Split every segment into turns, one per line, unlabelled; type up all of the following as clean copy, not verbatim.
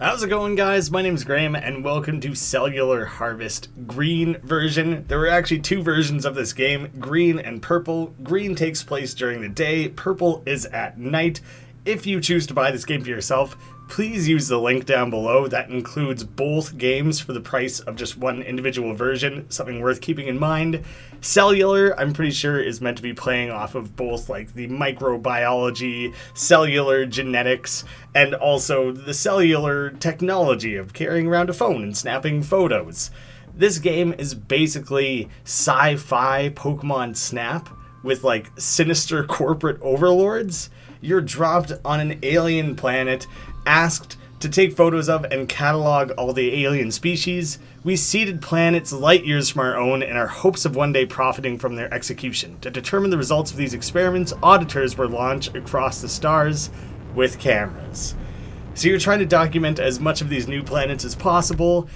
How's it going, guys? My name is Graeme, and welcome to Cellular Harvest Green version. There were actually two versions of this game, green and purple. Green takes place during the day, purple is at night. If you choose to buy this game for yourself, please use the link down below. That includes both games for the price of just one individual version, something worth keeping in mind. Cellular, I'm pretty sure, is meant to be playing off of both like the microbiology, cellular genetics, and also the cellular technology of carrying around a phone and snapping photos. This game is basically sci-fi Pokemon Snap with like sinister corporate overlords. You're dropped on an alien planet, asked to take photos of and catalog all the alien species. We seeded planets light years from our own in our hopes of one day profiting from their execution. To determine the results of these experiments, auditors were launched across the stars with cameras. So you're trying to document as much of these new planets as possible.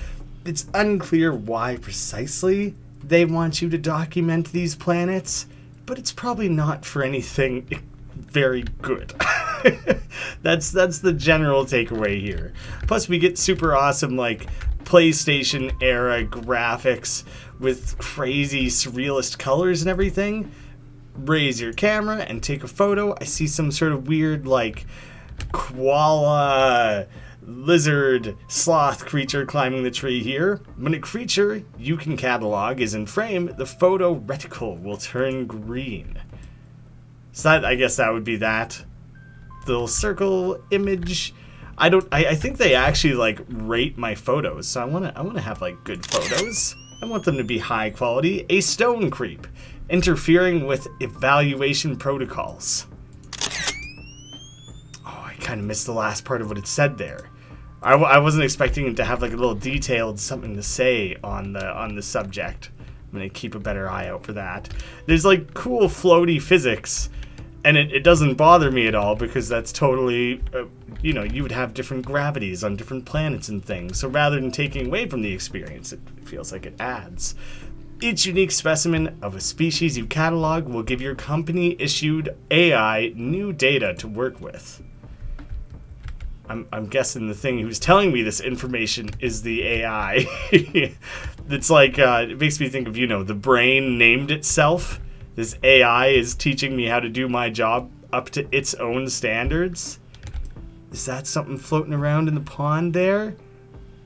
It's unclear why precisely they want you to document these planets, but it's probably not for anything very good. That's the general takeaway here. Plus we get super awesome like PlayStation era graphics with crazy surrealist colors and everything. Raise your camera and take a photo. I see some sort of weird like koala lizard sloth creature climbing the tree here. When a creature you can catalog is in frame, the photo reticle will turn green. So that, I guess that would be that. The little circle image. I think they actually like rate my photos, so I wanna have like good photos. I want them to be high quality. A stone creep, interfering with evaluation protocols. Oh, I kind of missed the last part of what it said there. I wasn't expecting it to have like a little detailed something to say on the subject. I'm gonna keep a better eye out for that. There's like cool floaty physics, and it doesn't bother me at all because that's totally, you would have different gravities on different planets and things. So rather than taking away from the experience, it feels like it adds. Each unique specimen of a species you catalog will give your company-issued AI new data to work with. I'm guessing the thing who's telling me this information is the AI. It's like, it makes me think of, the brain named itself. This AI is teaching me how to do my job up to its own standards. Is that something floating around in the pond there?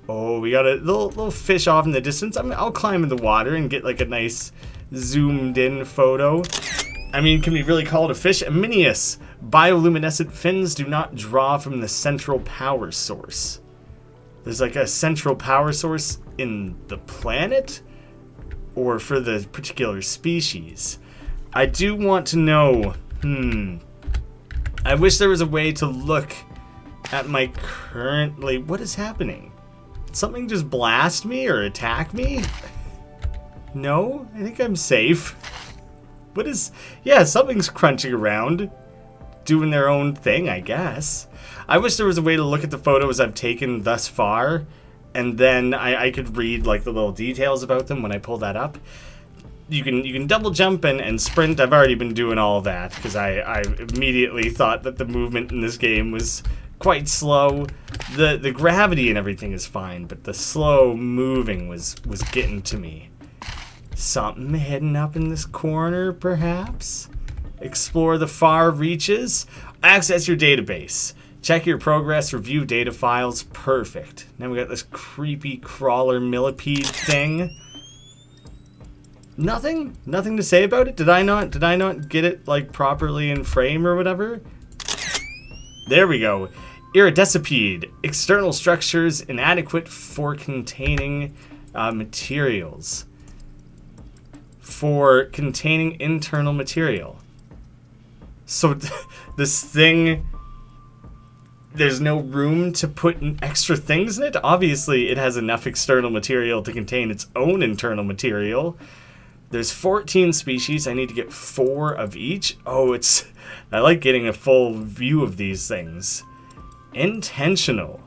Oh, we got a little fish off in the distance. I'll climb in the water and get like a nice zoomed in photo. I mean, can we really call it a fish? Aminius. Bioluminescent fins do not draw from the central power source. There's like a central power source in the planet? Or for the particular species? I do want to know, I wish there was a way to look at my currently, what is happening? Did something just blast me or attack me? No, I think I'm safe. Something's crunching around, doing their own thing, I guess. I wish there was a way to look at the photos I've taken thus far, and then I could read like the little details about them when I pull that up. You can double jump and sprint. I've already been doing all of that because I immediately thought that the movement in this game was quite slow. The gravity and everything is fine, but the slow moving was getting to me. Something hidden up in this corner, perhaps? Explore the far reaches. Access your database. Check your progress, review data files. Perfect. Now we got this creepy crawler millipede thing. Nothing to say about it? Did I not get it like properly in frame or whatever? There we go. Iridescipede. External structures inadequate for containing materials. For containing internal material. So this thing, there's no room to put extra things in it? Obviously, it has enough external material to contain its own internal material. There's 14 species. I need to get 4 of each. Oh, I like getting a full view of these things. Intentional.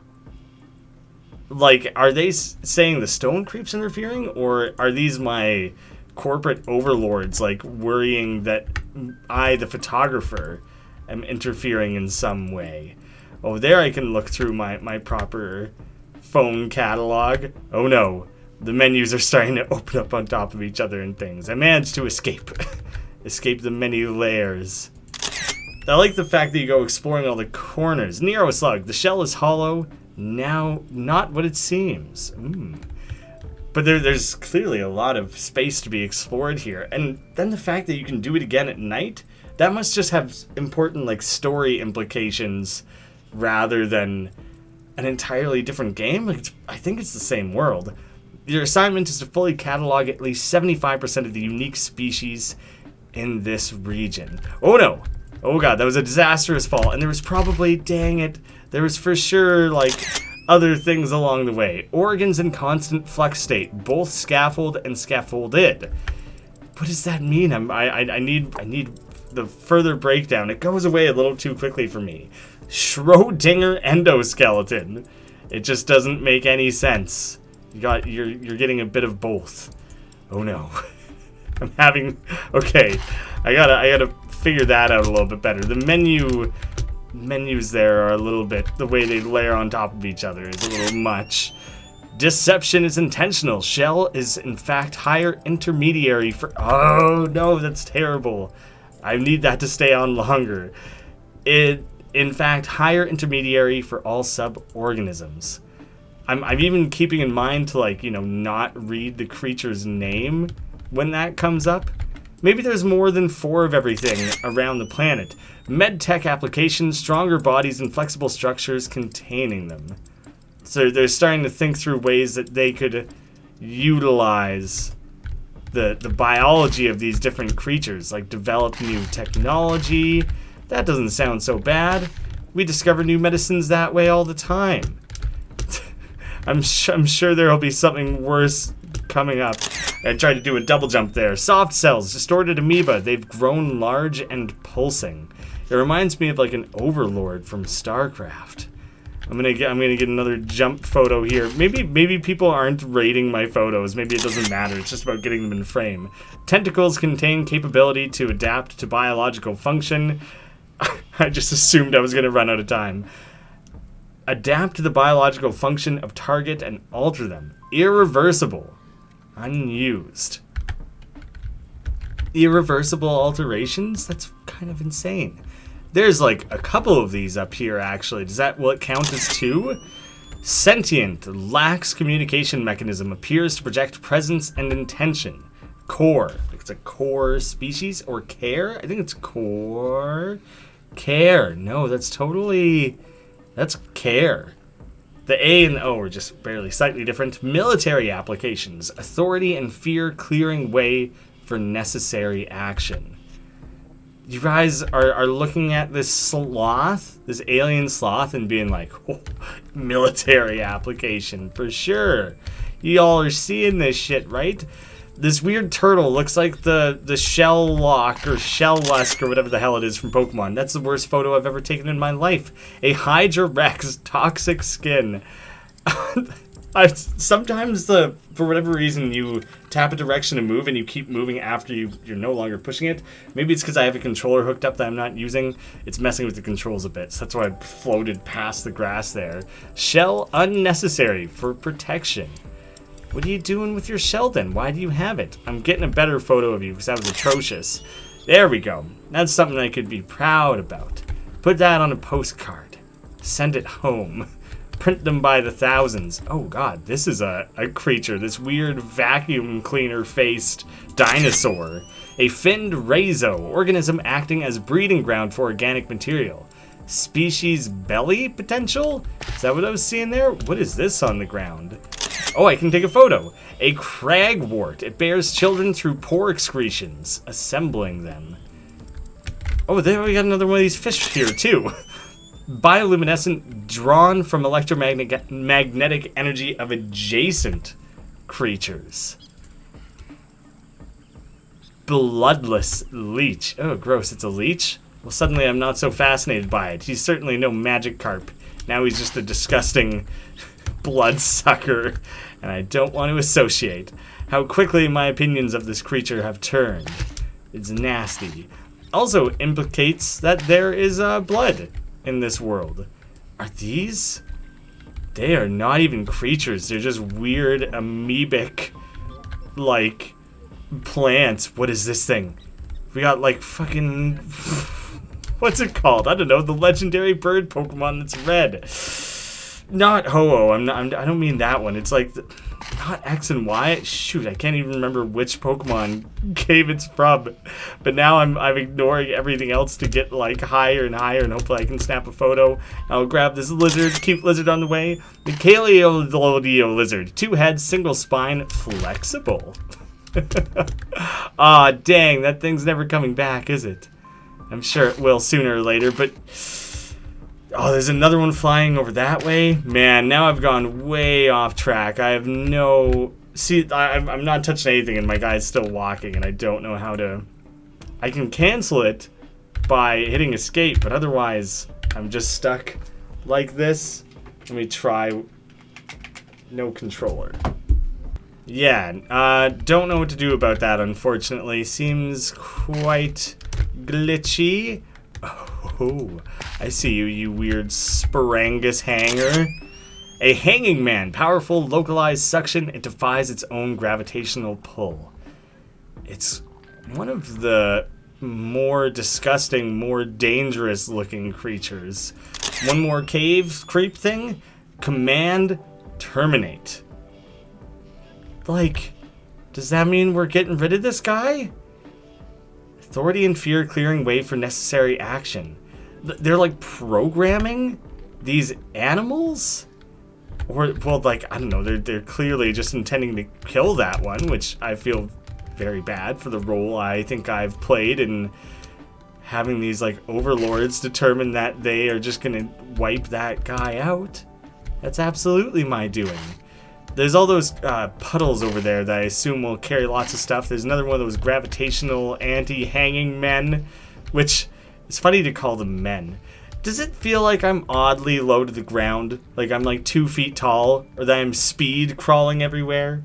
Like, are they saying the stone creep's interfering? Or are these my corporate overlords, like, worrying that I, the photographer, am interfering in some way? Oh, there I can look through my proper phone catalog. Oh no, the menus are starting to open up on top of each other and things. I managed to escape. Escape the many layers. I like the fact that you go exploring all the corners. Nero Slug, the shell is hollow. Now, not what it seems. But there's clearly a lot of space to be explored here. And then the fact that you can do it again at night, that must just have important like story implications rather than an entirely different game. Like, I think it's the same world. Your assignment is to fully catalog at least 75% of the unique species in this region. Oh no! Oh god, that was a disastrous fall. And there was probably, dang it, there was for sure like other things along the way. Organs in constant flux state, both scaffold and scaffolded. What does that mean? I need the further breakdown. It goes away a little too quickly for me. Schrodinger endoskeleton. It just doesn't make any sense. You're getting a bit of both. Oh no. I'm having okay. I gotta figure that out a little bit better. The menus there are a little bit, the way they layer on top of each other is a little much. Deception is intentional. Shell is in fact higher intermediary for, oh no, that's terrible. I need that to stay on longer. It, in fact, higher intermediary for all sub-organisms. I'm even keeping in mind to like, you know, not read the creature's name when that comes up. Maybe there's more than 4 of everything around the planet. Medtech applications, stronger bodies, and flexible structures containing them. So they're starting to think through ways that they could utilize the biology of these different creatures, like develop new technology. That doesn't sound so bad. We discover new medicines that way all the time. I'm sure there'll be something worse coming up. I tried to do a double jump there. Soft cells, distorted amoeba. They've grown large and pulsing. It reminds me of like an overlord from StarCraft. I'm gonna get another jump photo here. Maybe people aren't rating my photos. Maybe it doesn't matter. It's just about getting them in frame. Tentacles contain capability to adapt to biological function. I just assumed I was gonna run out of time. Adapt to the biological function of target and alter them. Irreversible. Unused. Irreversible alterations? That's kind of insane. There's like a couple of these up here actually. Will it count as 2? Sentient, lacks communication mechanism, appears to project presence and intention. Core, it's a core species or care? I think it's core. Care, no, that's care. The A and the O are just barely slightly different. Military applications, authority and fear clearing way for necessary action. You guys are looking at this sloth, this alien sloth, and being like, oh, military application, for sure. Y'all are seeing this shit, right? This weird turtle looks like the shell lock or shell lusk or whatever the hell it is from Pokemon. That's the worst photo I've ever taken in my life. A Hydra Rex, toxic skin. Sometimes for whatever reason you tap a direction to move and you keep moving after you're no longer pushing it. Maybe it's because I have a controller hooked up that I'm not using. It's messing with the controls a bit, so that's why I floated past the grass there. Shell unnecessary for protection. What are you doing with your shell then? Why do you have it? I'm getting a better photo of you because that was atrocious. There we go. That's something I could be proud about. Put that on a postcard. Send it home. Print them by the thousands. Oh god, this is a creature. This weird vacuum cleaner faced dinosaur. A finned rhizo, organism acting as breeding ground for organic material. Species belly potential? Is that what I was seeing there? What is this on the ground? Oh, I can take a photo. A cragwort. It bears children through pore excretions, assembling them. Oh, there we got another one of these fish here too. Bioluminescent, drawn from electromagnetic energy of adjacent creatures. Bloodless leech. Oh, gross, it's a leech? Well, suddenly I'm not so fascinated by it. He's certainly no magic carp. Now he's just a disgusting bloodsucker, and I don't want to associate. How quickly my opinions of this creature have turned. It's nasty. Also implicates that there is blood in this world. Are these? They are not even creatures. They're just weird amoebic, like, plants. What is this thing? We got, like, fucking... What's it called? I don't know. The legendary bird Pokemon that's red. Not Ho-Oh. I don't mean that one. It's like... Not X and Y. Shoot, I can't even remember which Pokemon cave it's from. But now I'm ignoring everything else to get like higher and higher, and hopefully I can snap a photo. I'll grab this lizard, cute lizard on the way. The Caleo lizard. 2 heads, single spine, flexible. Aw, dang, that thing's never coming back, is it? I'm sure it will sooner or later, but... Oh, there's another one flying over that way. Man, now I've gone way off track. I have no... See, I'm not touching anything, and my guy's still walking, and I don't know how to... I can cancel it by hitting escape, but otherwise, I'm just stuck like this. Let me try... No controller. Yeah, don't know what to do about that, unfortunately. Seems quite glitchy. Oh, I see you, you weird Sporangus hanger. A hanging man, powerful, localized suction. It defies its own gravitational pull. It's one of the more disgusting, more dangerous looking creatures. One more cave creep thing. Command, terminate. Like, does that mean we're getting rid of this guy? Authority and fear clearing way for necessary action. They're like programming these animals? Or, well, like, I don't know, they're clearly just intending to kill that one, which I feel very bad for the role I think I've played in having these, like, overlords determine that they are just gonna wipe that guy out. That's absolutely my doing. There's all those puddles over there that I assume will carry lots of stuff. There's another one of those gravitational anti-hanging men, which is funny to call them men. Does it feel like I'm oddly low to the ground? Like I'm like 2 feet tall? Or that I'm speed crawling everywhere?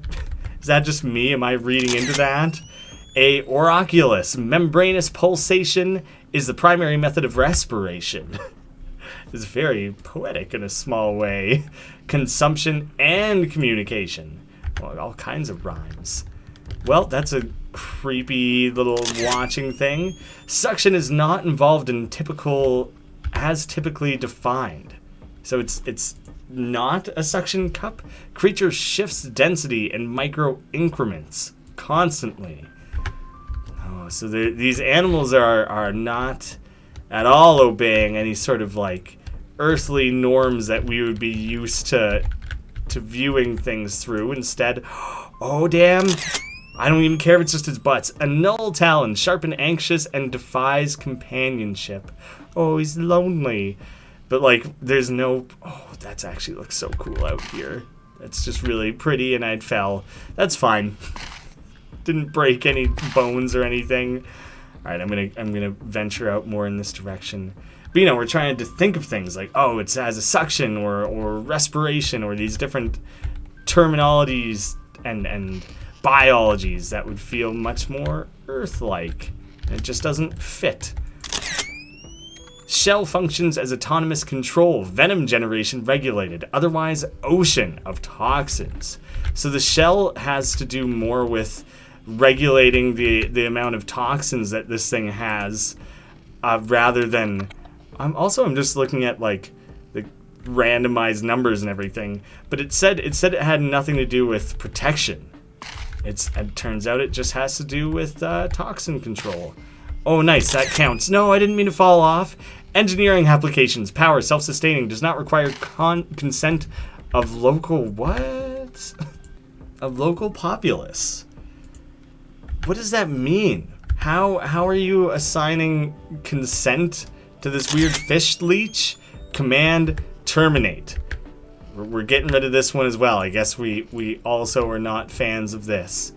Is that just me? Am I reading into that? A Oraculus membranous pulsation is the primary method of respiration. It's very poetic in a small way. Consumption and communication. Well, all kinds of rhymes. Well, that's a creepy little watching thing. Suction is not involved in typically defined. So it's not a suction cup. Creature shifts density in micro increments constantly. Oh, so these animals are not at all obeying any sort of like earthly norms that we would be used to viewing things through. Instead, oh damn, I don't even care if it's just his butts. A null talon, sharp and anxious, and defies companionship. Oh, he's lonely. But like, there's no... Oh, that actually looks so cool out here. That's just really pretty, and I fell. That's fine. Didn't break any bones or anything. All right, I'm gonna venture out more in this direction. But you know, we're trying to think of things like, oh, it has a suction or respiration or these different terminologies and biologies that would feel much more Earth-like. It just doesn't fit. Shell functions as autonomous control, venom generation regulated, otherwise ocean of toxins. So the shell has to do more with regulating the amount of toxins that this thing has, rather than... I'm just looking at like the randomized numbers and everything, but it said it had nothing to do with protection. It turns out it just has to do with toxin control. Oh, nice, that counts. No, I didn't mean to fall off. Engineering applications, power, self-sustaining, does not require consent of local what? Of local populace. What does that mean? How are you assigning consent to this weird fish leech? Command, terminate. We're getting rid of this one as well. I guess we also are not fans of this.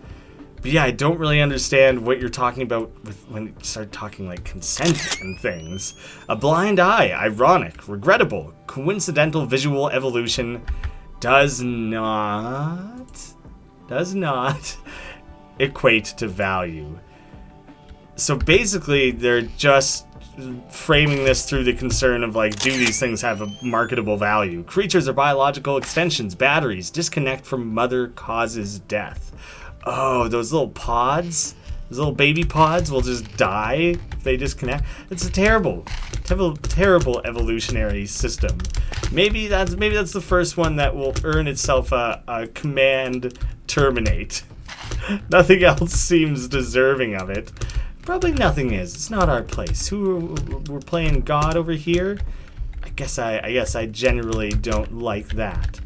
But yeah, I don't really understand what you're talking about when you start talking like consent and things. A blind eye, ironic, regrettable, coincidental visual evolution does not equate to value. So basically, they're just framing this through the concern of like, do these things have a marketable value? Creatures are biological extensions. Batteries disconnect from mother causes death. Oh, those little pods, those little baby pods will just die if they disconnect. It's a terrible evolutionary system. Maybe that's the first one that will earn itself a command terminate. Nothing else seems deserving of it. Probably nothing is. It's not our place. We're playing God over here? I guess I generally don't like that.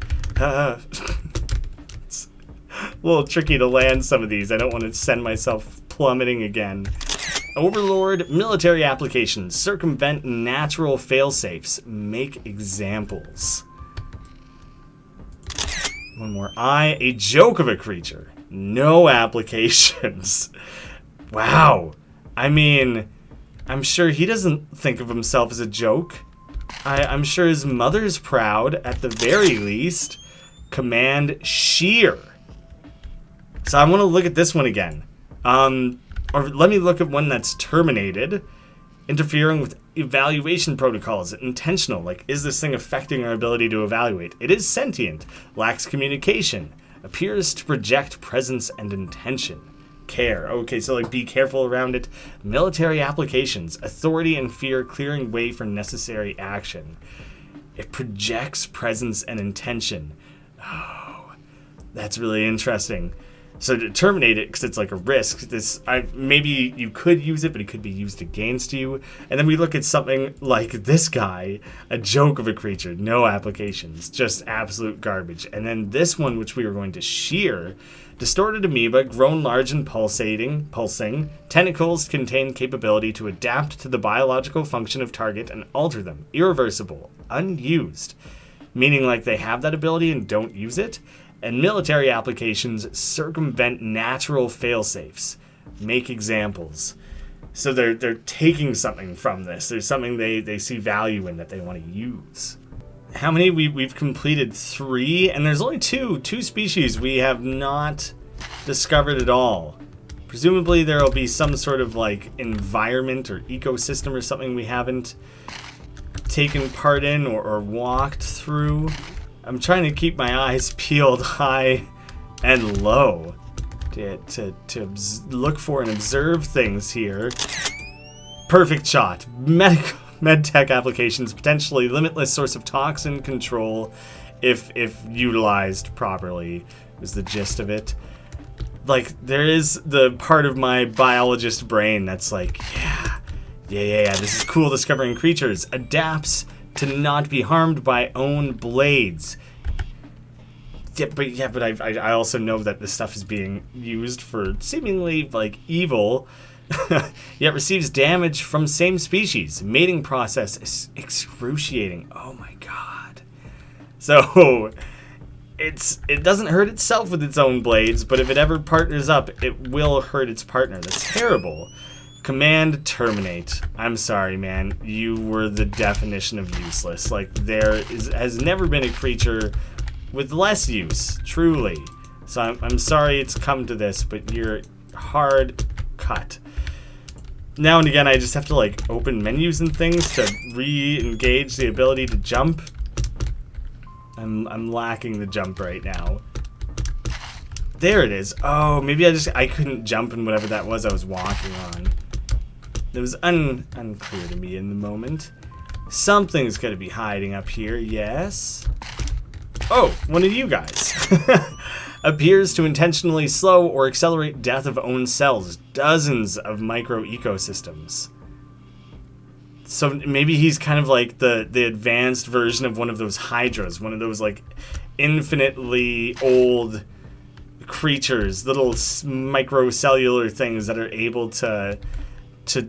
It's a little tricky to land some of these. I don't want to send myself plummeting again. Overlord, military applications, circumvent natural failsafes, make examples. One more. A joke of a creature. No applications. Wow. I mean, I'm sure he doesn't think of himself as a joke. I'm sure his mother's proud, at the very least. Command shear. So I want to look at this one again. Or let me look at one that's terminated. Interfering with evaluation protocols. Intentional. Like, is this thing affecting our ability to evaluate? It is sentient. Lacks communication. Appears to project presence and intention. Care. Okay, so like be careful around it. Military applications. Authority and fear clearing way for necessary action. It projects presence and intention. Oh, that's really interesting. So to terminate it, because it's like a risk, maybe you could use it, but it could be used against you. And then we look at something like this guy, a joke of a creature, no applications, just absolute garbage. And then this one, which we were going to shear, distorted amoeba, grown large and pulsing, tentacles contain capability to adapt to the biological function of target and alter them, irreversible, unused, meaning like they have that ability and don't use it. And military applications circumvent natural failsafes, make examples. So they're taking something from this. There's something they see value in that they want to use. How many? We've completed 3, and there's only two species we have not discovered at all. Presumably there will be some sort of like environment or ecosystem or something we haven't taken part in or walked through. I'm trying to keep my eyes peeled high and low to look for and observe things here. Perfect shot. Medtech applications, potentially limitless source of toxin control if utilized properly, was the gist of it. Like, there is the part of my biologist brain that's like, yeah, this is cool, discovering creatures. Adapts to not be harmed by own blades. But I also know that this stuff is being used for seemingly like evil, yet receives damage from same species. Mating process is excruciating. Oh my god. So it doesn't hurt itself with its own blades, but if it ever partners up, it will hurt its partner. That's terrible. Command terminate. I'm sorry, man. You were the definition of useless. Like, has never been a creature with less use, truly. So I'm sorry it's come to this, but you're hard cut. Now and again, I just have to like open menus and things to re-engage the ability to jump. I'm lacking the jump right now. There it is. Oh, maybe I couldn't jump in whatever that was I was walking on. It was unclear to me in the moment. Something's gonna be hiding up here, yes? Oh, one of you guys. Appears to intentionally slow or accelerate death of own cells. Dozens of micro ecosystems. So maybe he's kind of like the advanced version of one of those hydras, one of those like infinitely old creatures, little microcellular things that are able to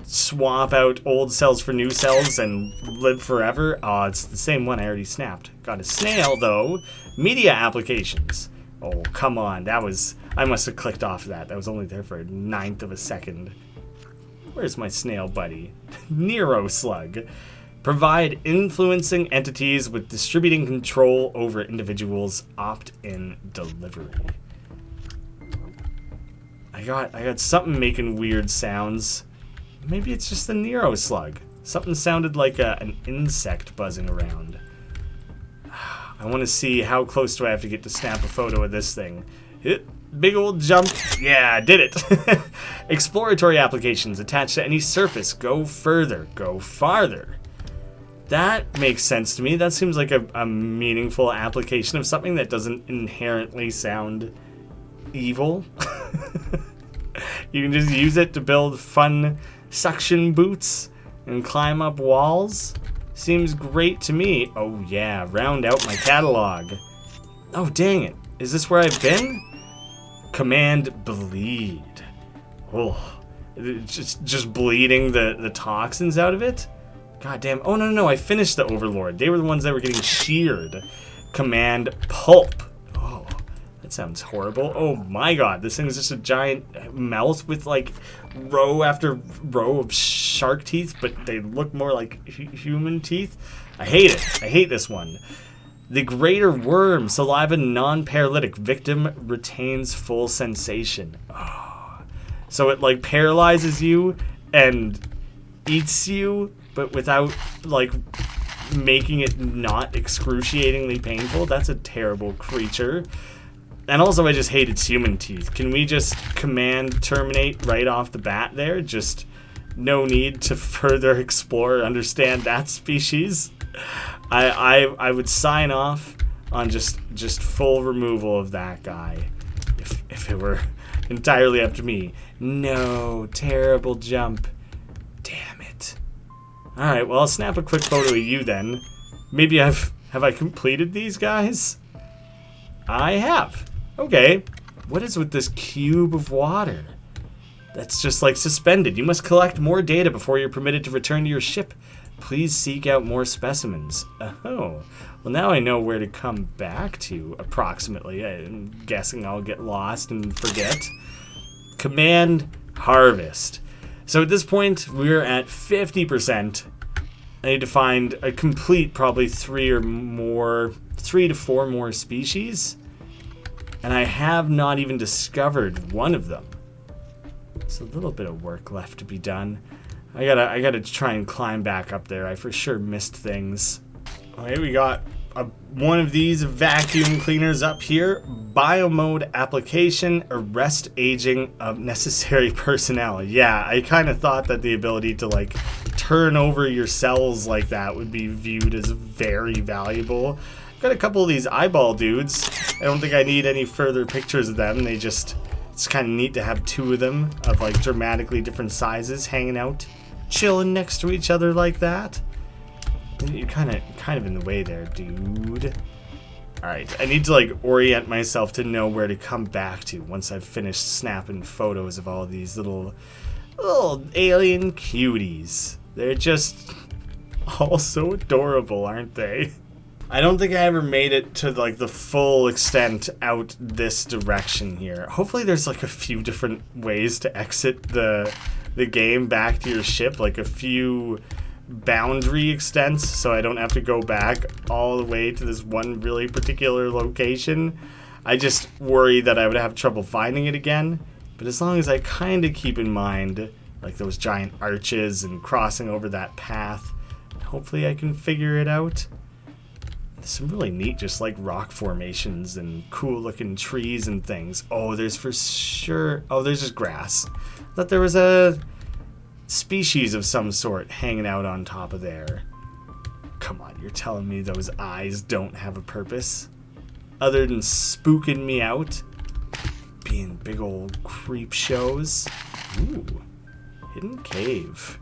swap out old cells for new cells and live forever. Oh, it's the same one I already snapped. Got a snail, though. Media applications. Oh, come on. I must have clicked off that. That was only there for a 1/9 of a second. Where's my snail buddy? Nero Slug. Provide influencing entities with distributing control over individuals. Opt-in delivery. I got something making weird sounds. Maybe it's just the Nero slug. Something sounded like an insect buzzing around. I want to see how close do I have to get to snap a photo of this thing. Big old jump. Yeah, did it. Exploratory applications attached to any surface. Go further. Go farther. That makes sense to me. That seems like a meaningful application of something that doesn't inherently sound evil. You can just use it to build fun suction boots and climb up walls. Seems great to me. Oh yeah, round out my catalog. Oh dang it. Is this where I've been? Command bleed. Oh, just bleeding the toxins out of it? God damn. Oh no, I finished the Overlord. They were the ones that were getting sheared. Command pulp. Oh, that sounds horrible. Oh my god, this thing is just a giant mouth with like row after row of shark teeth, but they look more like human teeth. I hate it. I hate this one. The greater worm, saliva non-paralytic. Victim retains full sensation. Oh. So it like paralyzes you and eats you, but without like making it not excruciatingly painful. That's a terrible creature. And also I just hate its human teeth. Can we just command terminate right off the bat there? Just no need to further explore or understand that species. I would sign off on just full removal of that guy if it were entirely up to me. No, terrible jump. Damn it. Alright, well I'll snap a quick photo of you then. Maybe have I completed these guys? I have. Okay. What is with this cube of water? That's just like suspended. You must collect more data before you're permitted to return to your ship. Please seek out more specimens. Oh, well now I know where to come back to, approximately. I'm guessing I'll get lost and forget. Command Harvest. So at this point, we're at 50%. I need to find a complete, probably 3 to 4 more species. And I have not even discovered one of them. It's a little bit of work left to be done. I gotta try and climb back up there. I for sure missed things. Okay, we got one of these vacuum cleaners up here. Biomode application, arrest aging of necessary personnel. Yeah, I kind of thought that the ability to like turn over your cells like that would be viewed as very valuable. Got a couple of these eyeball dudes. I don't think I need any further pictures of them. It's kind of neat to have 2 of them of like dramatically different sizes hanging out, chilling next to each other like that. You're kind of in the way there, dude. Alright, I need to like orient myself to know where to come back to once I've finished snapping photos of all these little alien cuties. They're just all so adorable, aren't they? I don't think I ever made it to like the full extent out this direction here. Hopefully there's like a few different ways to exit the game back to your ship, like a few boundary extents, so I don't have to go back all the way to this one really particular location. I just worry that I would have trouble finding it again, but as long as I kind of keep in mind like those giant arches and crossing over that path, hopefully I can figure it out. There's some really neat just like rock formations and cool looking trees and things. Oh, there's for sure, oh, there's just grass. I thought there was a species of some sort hanging out on top of there. Come on, you're telling me those eyes don't have a purpose? Other than spooking me out? Being big old creep shows? Ooh, hidden cave.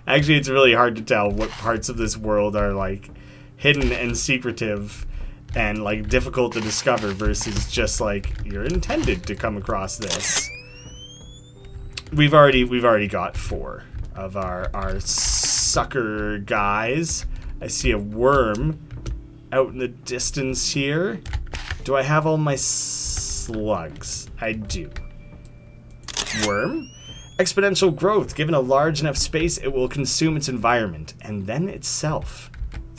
Actually, it's really hard to tell what parts of this world are like hidden and secretive and like difficult to discover versus just like you're intended to come across this. We've already got 4 of our sucker guys. I see a worm out in the distance here. Do I have all my slugs? I do. Worm? Exponential growth. Given a large enough space, it will consume its environment and then itself.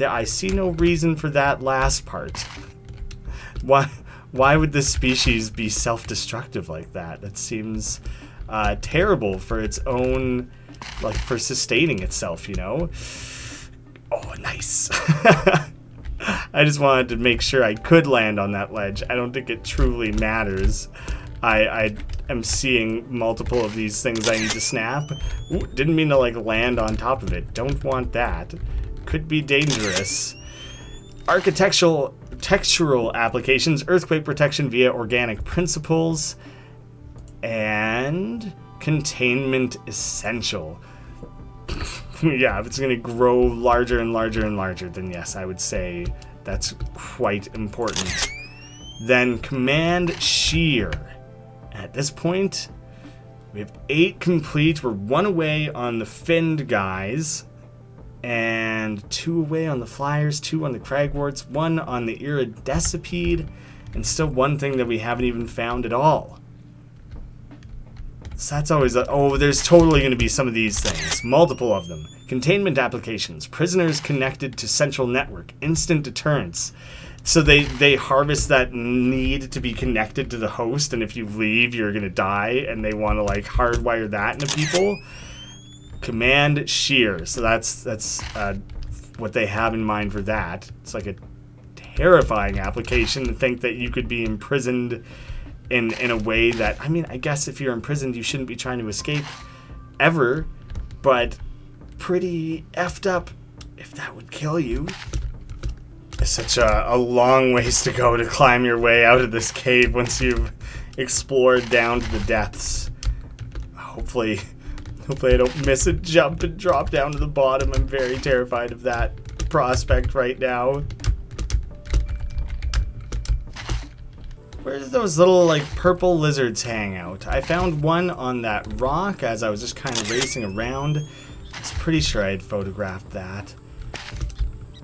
I see no reason for that last part. Why would this species be self-destructive like that? That seems terrible for its own, like, for sustaining itself, you know? Oh, nice. I just wanted to make sure I could land on that ledge. I don't think it truly matters. I am seeing multiple of these things I need to snap. Ooh, didn't mean to like land on top of it. Don't want that. Could be dangerous. Textural applications, earthquake protection via organic principles, and containment essential. Yeah, if it's going to grow larger and larger and larger, then yes, I would say that's quite important. Then command shear. At this point, we have 8 complete. We're 1 away on the finned guys, and 2 away on the flyers, 2 on the cragworts, 1 on the iridescipede, and still 1 thing that we haven't even found at all. So that's always oh, there's totally going to be some of these things. Multiple of them. Containment applications. Prisoners connected to central network. Instant deterrence. So they harvest that need to be connected to the host, and if you leave, you're going to die, and they want to, like, hardwire that into people. Command shear. So that's what they have in mind for that. It's like a terrifying application to think that you could be imprisoned in a way that, I mean, I guess if you're imprisoned, you shouldn't be trying to escape ever, but pretty effed up if that would kill you. It's such a long ways to go to climb your way out of this cave once you've explored down to the depths. Hopefully I don't miss a jump and drop down to the bottom. I'm very terrified of that prospect right now. Where do those little, like, purple lizards hang out? I found one on that rock as I was just kind of racing around. I was pretty sure I had photographed that.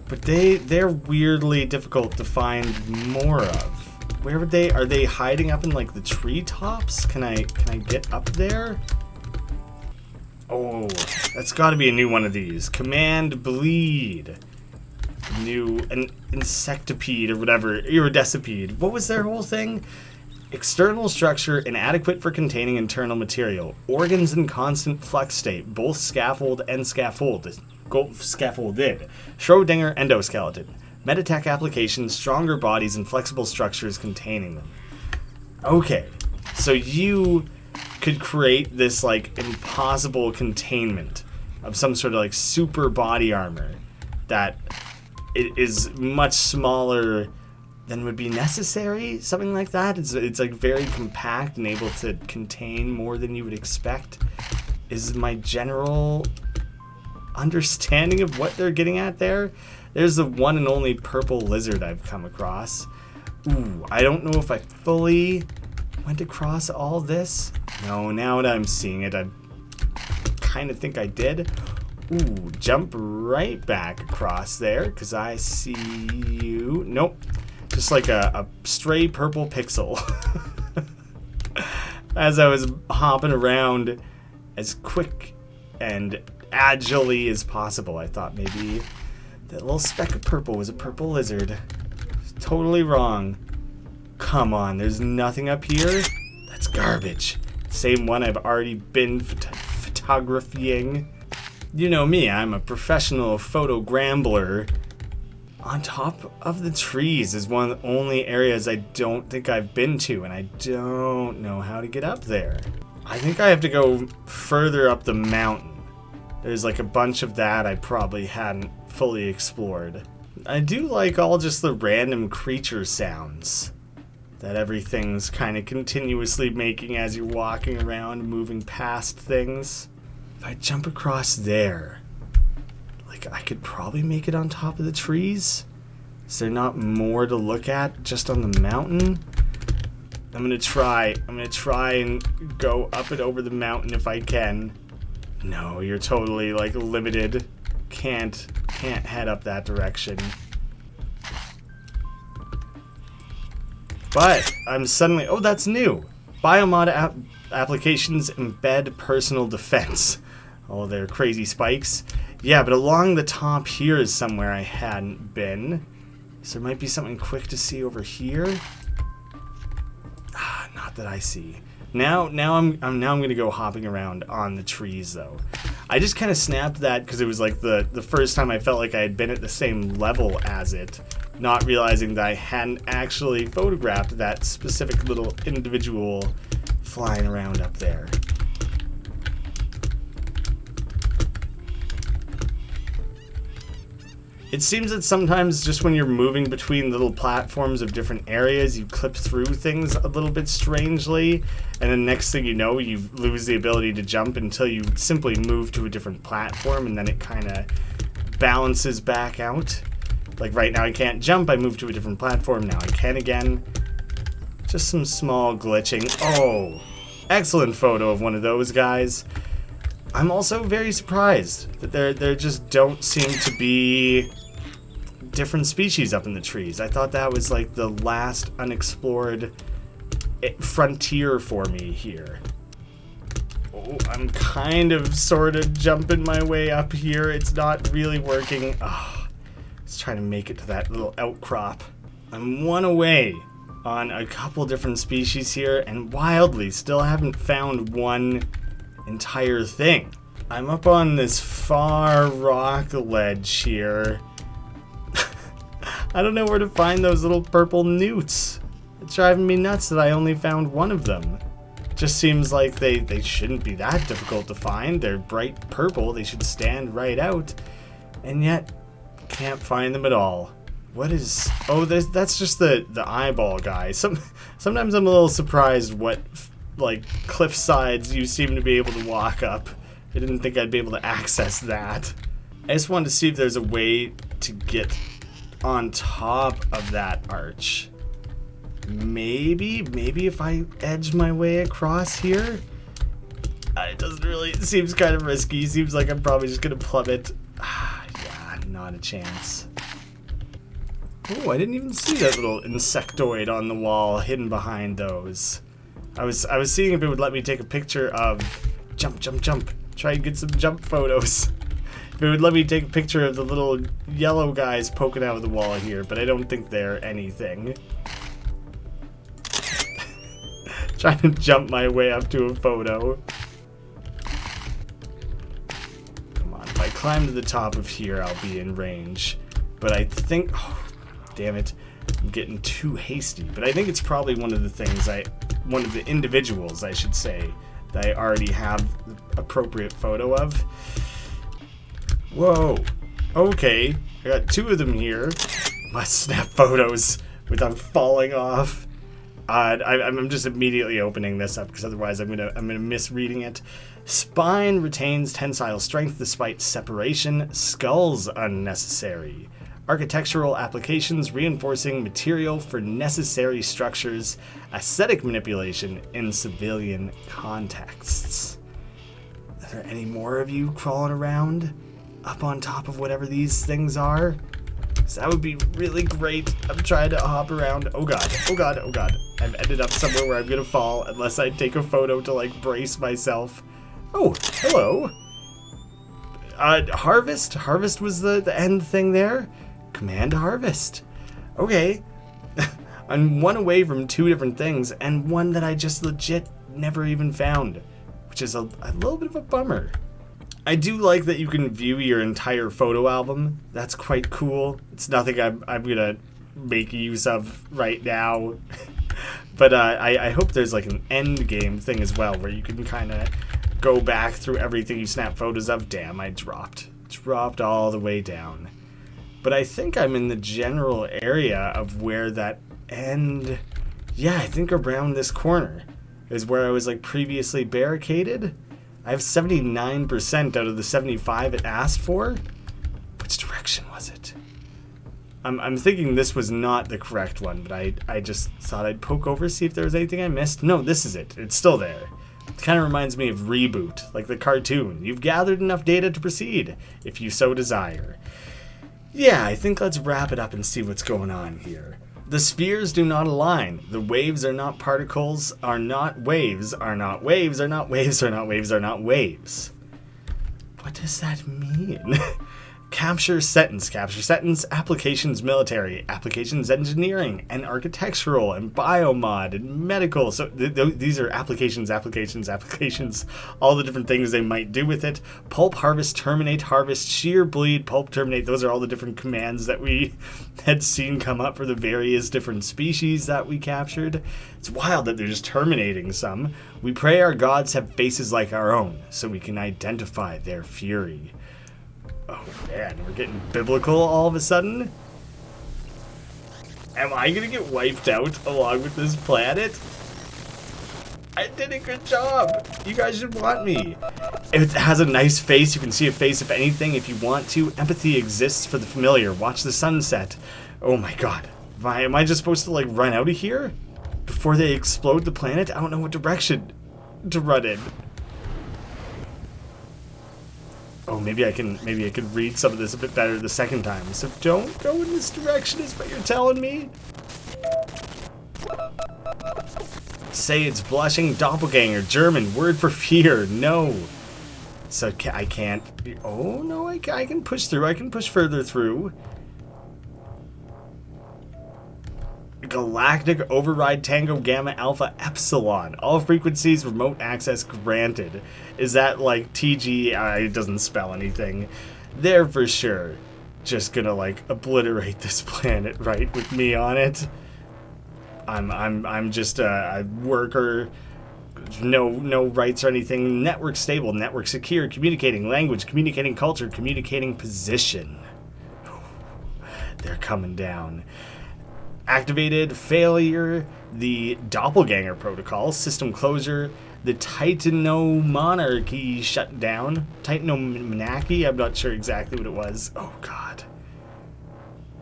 But they're weirdly difficult to find more of. Where would they? Are they hiding up in, like, the treetops? Can I get up there? Oh, that's got to be a new one of these. Command bleed. New an insectipede or whatever, iridescipede. What was their whole thing? External structure inadequate for containing internal material. Organs in constant flux state, both scaffold and scaffolded. Schrodinger endoskeleton. Metatech applications, stronger bodies and flexible structures containing them. Okay, so you could create this, like, impossible containment of some sort of, like, super body armor that it is much smaller than would be necessary, something like that. It's like very compact and able to contain more than you would expect, is my general understanding of what they're getting at there. There's the one and only purple lizard I've come across. Ooh, I don't know if I fully went across all this. No, now that I'm seeing it, I kind of think I did. Ooh, jump right back across there, because I see you. Nope. Just like a stray purple pixel. As I was hopping around as quick and agilely as possible, I thought maybe that little speck of purple was a purple lizard. Totally wrong. Come on, there's nothing up here? That's garbage. Same one I've already been photographying. You know me, I'm a professional photogrambler. On top of the trees is one of the only areas I don't think I've been to, and I don't know how to get up there. I think I have to go further up the mountain. There's like a bunch of that I probably hadn't fully explored. I do like all just the random creature sounds that everything's kind of continuously making as you're walking around, moving past things. If I jump across there, like, I could probably make it on top of the trees. Is there not more to look at just on the mountain? I'm gonna try and go up and over the mountain if I can. No, you're totally, like, limited. Can't head up that direction. But I'm suddenly, oh, that's new. Biomod applications embed personal defense. Oh, they're crazy spikes. Yeah, but along the top here is somewhere I hadn't been. So there might be something quick to see over here. Not that I see. Now I'm gonna go hopping around on the trees though. I just kind of snapped that because it was like the first time I felt like I had been at the same level as it, not realizing that I hadn't actually photographed that specific little individual flying around up there. It seems that sometimes just when you're moving between little platforms of different areas, you clip through things a little bit strangely, and then next thing you know, you lose the ability to jump until you simply move to a different platform, and then it kind of balances back out. Like right now I can't jump, I move to a different platform, now I can again. Just some small glitching. Oh, excellent photo of one of those guys. I'm also very surprised that there just don't seem to be different species up in the trees. I thought that was like the last unexplored frontier for me here. Oh, I'm kind of sort of jumping my way up here. It's not really working. Oh, let's try to make it to that little outcrop. I'm one away on a couple different species here, and wildly still haven't found one entire thing. I'm up on this far rock ledge here. I don't know where to find those little purple newts. It's driving me nuts that I only found one of them. Just seems like they shouldn't be that difficult to find. They're bright purple, they should stand right out, and yet can't find them at all. What is... Oh, that's just the eyeball guy. Sometimes I'm a little surprised what like cliff sides you seem to be able to walk up. I didn't think I'd be able to access that. I just wanted to see if there's a way to get on top of that arch. Maybe if I edge my way across here? It doesn't really, it seems kind of risky. Seems like I'm probably just gonna plummet. Yeah, not a chance. Oh, I didn't even see that little insectoid on the wall hidden behind those. I was seeing if it would let me take a picture of jump. Try and get some jump photos. If it would let me take a picture of the little yellow guys poking out of the wall here, but I don't think they're anything. Trying to jump my way up to a photo. Come on, if I climb to the top of here, I'll be in range. But I think, oh, damn it, I'm getting too hasty. But I think it's probably one of the things one of the individuals, I should say, that I already have the appropriate photo of. Whoa. Okay. I got two of them here. Must snap photos without falling off. I'm just immediately opening this up because otherwise I'm gonna miss reading it. Spine retains tensile strength despite separation. Skulls unnecessary. Architectural applications reinforcing material for necessary structures. Aesthetic manipulation in civilian contexts. Are there any more of you crawling around up on top of whatever these things are? Because that would be really great. I'm trying to hop around. Oh god. I've ended up somewhere where I'm gonna fall unless I take a photo to like brace myself. Oh, hello. Harvest? Harvest was the end thing there? Command harvest. Okay. I'm one away from two different things, and one that I just legit never even found, which is a little bit of a bummer. I do like that you can view your entire photo album. That's quite cool. It's nothing I'm gonna make use of right now. But I hope there's like an end game thing as well, where you can kind of go back through everything you snap photos of. Damn, I dropped all the way down. But I think I'm in the general area of where that end... Yeah, I think around this corner is where I was like previously barricaded. I have 79% out of the 75 it asked for. Which direction was it? I'm thinking this was not the correct one, but I just thought I'd poke over, see if there was anything I missed. No, this is it. It's still there. It kind of reminds me of Reboot, like the cartoon. You've gathered enough data to proceed, if you so desire. Yeah, I think let's wrap it up and see what's going on here. The spheres do not align. The waves are not particles, are not waves, are not waves, are not waves, are not waves, are not waves. What does that mean? Capture sentence, applications military, applications engineering, and architectural, and biomod, and medical. So these are applications, all the different things they might do with it. Pulp harvest, terminate harvest, shear bleed, pulp terminate. Those are all the different commands that we had seen come up for the various different species that we captured. It's wild that they're just terminating some. We pray our gods have faces like our own, so we can identify their fury. Oh man, we're getting biblical all of a sudden. Am I gonna get wiped out along with this planet? I did a good job. You guys should want me. It has a nice face. You can see a face of anything if you want to. Empathy exists for the familiar. Watch the sunset. Oh my god. Am I just supposed to like run out of here before they explode the planet? I don't know what direction to run in. Oh, maybe I can read some of this a bit better the second time. So don't go in this direction is what you're telling me. Say it's blushing doppelganger, German, word for fear, no. So I can't, oh no, I can push through, I can push further through. Galactic Override Tango Gamma Alpha Epsilon. All frequencies, remote access granted. Is that like TG? It doesn't spell anything. They're for sure just gonna like obliterate this planet, right? With me on it. I'm just a worker. No rights or anything. Network stable, network secure, communicating language, communicating culture, communicating position. They're coming down. Activated failure, the Doppelganger protocol, system closure, the Titanomonarchy shut down. Titanomonarchy, I'm not sure exactly what it was. Oh god.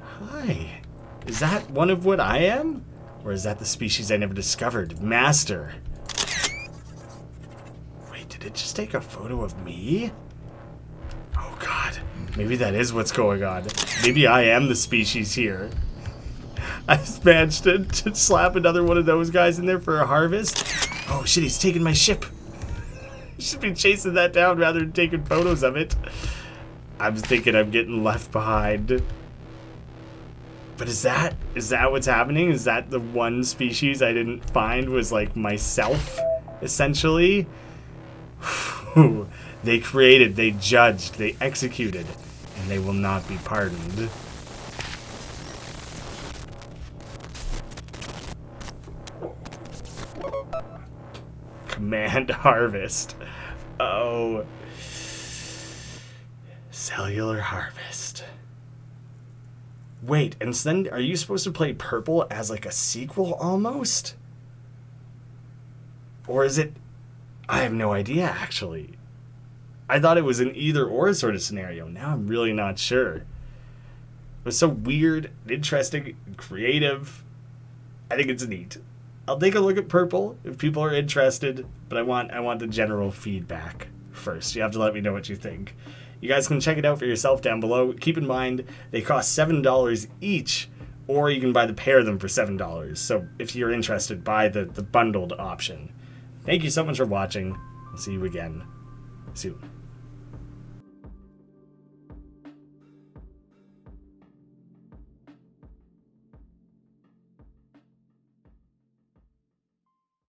Hi. Is that one of what I am? Or is that the species I never discovered? Master. Wait, did it just take a photo of me? Oh god. Maybe that is what's going on. Maybe I am the species here. I managed to slap another one of those guys in there for a harvest. Oh shit, he's taking my ship. I should be chasing that down rather than taking photos of it. I'm thinking I'm getting left behind. But is that what's happening? Is that the one species I didn't find was like myself, essentially? They created, they judged, they executed, and they will not be pardoned. Command harvest. Oh. Cellular Harvest. Wait, and then are you supposed to play purple as like a sequel almost? Or is it... I have no idea, actually. I thought it was an either or sort of scenario. Now I'm really not sure. It was so weird, interesting, creative. I think it's neat. I'll take a look at purple if people are interested, but I want the general feedback first. You have to let me know what you think. You guys can check it out for yourself down below. Keep in mind, they cost $7 each, or you can buy the pair of them for $7. So if you're interested, buy the bundled option. Thank you so much for watching. I'll see you again soon.